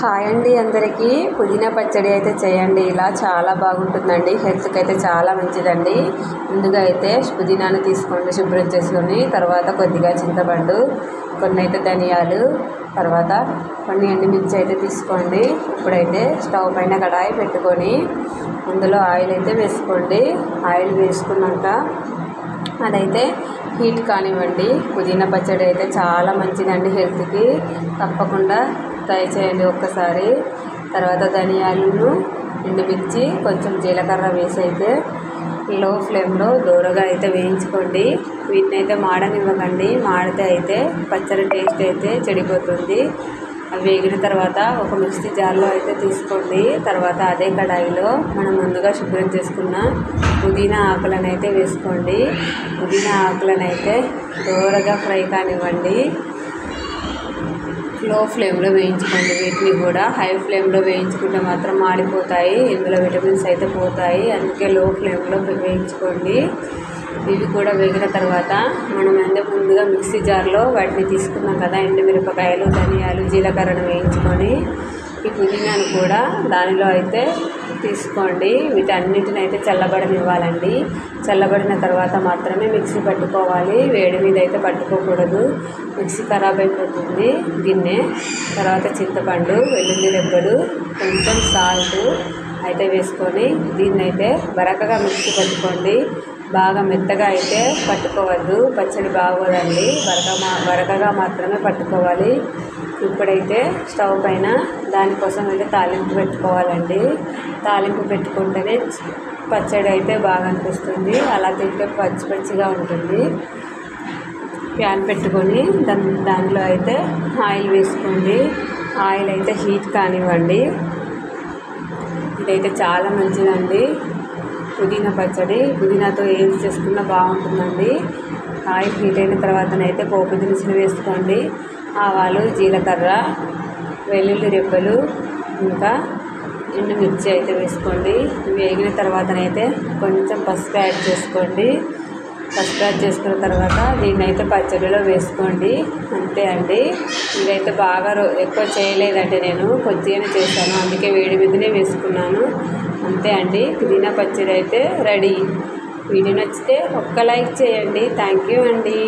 Hi అండి అందరికీ. పుదీనా పచ్చడి అయితే చేయండి. ఇలా చాలా బాగుంటుందండి. హెల్త్కి అయితే చాలా మంచిదండి. ముందుగా అయితే పుదీనాను తీసుకోండి, శుభ్రం చేసుకొని, తర్వాత కొద్దిగా చింతపండు, కొన్ని అయితే ధనియాలు, తర్వాత కొన్ని ఎండుమిర్చి అయితే తీసుకోండి. ఇప్పుడైతే స్టవ్ పైన కడాయి పెట్టుకొని అందులో ఆయిల్ అయితే వేసుకోండి. ఆయిల్ వేసుకున్నాక అదైతే హీట్ కానివ్వండి. పుదీనా పచ్చడి అయితే చాలా మంచిదండి హెల్త్కి. తప్పకుండా ట్రై చేయండి ఒక్కసారి. తర్వాత ధనియాలను, ఎండుమిర్చి, కొంచెం జీలకర్ర వేసి అయితే లో ఫ్లేమ్లో దూరగా అయితే వేయించుకోండి. వీటిని అయితే మాడనివ్వకండి. మాడితే అయితే పచ్చడి టేస్ట్ అయితే చెడిపోతుంది. అవి వేగిన తర్వాత ఒక మిక్సీ జార్లో అయితే తీసుకోండి. తర్వాత అదే కడాయిలో మనం ముందుగా శుభ్రం చేసుకున్న పుదీనా ఆకులను అయితే వేసుకోండి. పుదీనా ఆకులను అయితే దూరగా ఫ్రై కానివ్వండి. లో ఫ్లేమ్లో వేయించుకోండి. వీటిని కూడా హై ఫ్లేమ్లో వేయించుకుంటే మాత్రం మాడిపోతాయి. ఇందులో విటమిన్స్ అయితే పోతాయి. అందుకే లో ఫ్లేమ్లో వేయించుకోండి. ఇవి కూడా వేగిన తర్వాత మనం ముందుగా మిక్సీ జార్లో వాటిని తీసుకున్నాం కదా, ఎండుమిరపకాయలు, ధనియాలు, జీలకర్రను వేయించుకొని ఈ పుదీనాను కూడా దానిలో అయితే తీసుకోండి. వీటన్నిటిని అయితే చల్లబడనివ్వాలండి. చల్లబడిన తర్వాత మాత్రమే మిక్సీ పట్టుకోవాలి. వేడి మీద అయితే పట్టుకోకూడదు, మిక్సీ ఖరాబ్ అయిపోతుంది గిన్నె. తర్వాత చింతపండు, వెల్లుల్లి రెబ్బలు, కొంచెం సాల్ట్ అయితే వేసుకొని దీన్ని అయితే బరకగా మిక్సీ పట్టుకోండి. బాగా మెత్తగా అయితే పట్టుకోవద్దు, పచ్చడి బాగోదండి. బరకగా మాత్రమే పట్టుకోవాలి. ఇప్పుడైతే స్టవ్ పైన దానికోసం అయితే తాలింపు పెట్టుకోవాలండి. తాలింపు పెట్టుకుంటేనే పచ్చడి అయితే బాగా అనిపిస్తుంది. అలా తింటే పచ్చి పచ్చిగా ఉంటుంది. ప్యాన్ పెట్టుకొని దానిలో అయితే ఆయిల్ వేసుకోండి. ఆయిల్ అయితే హీట్ కానివ్వండి. ఇదైతే చాలా మంచిదండి పుదీనా పచ్చడి. పుదీనాతో ఏం చేసుకున్నా బాగుంటుందండి. ఆయిల్ హీట్ అయిన తర్వాతనైతే పోపు దినుసులు వేసుకోండి. ఆవాలు, జీలకర్ర, వెల్లుల్లి రెబ్బలు, ఇంకా ఎండుమిర్చి అయితే వేసుకోండి. వేగిన తర్వాతనైతే కొంచెం పసుపు యాడ్ చేసుకోండి. పసుపు యాడ్ చేసుకున్న తర్వాత దీన్ని అయితే పచ్చడిలో వేసుకోండి. అంతే అండి. ఇదైతే బాగా ఎక్కువ చేయలేదండి, నేను కొద్దిగానే చేశాను, అందుకే వేడి మీదనే వేసుకున్నాను. అంతే అండి, పుదీనా పచ్చడి అయితే రెడీ. వీడియో నచ్చితే ఒక్క లైక్ చేయండి. థ్యాంక్ యూ అండి.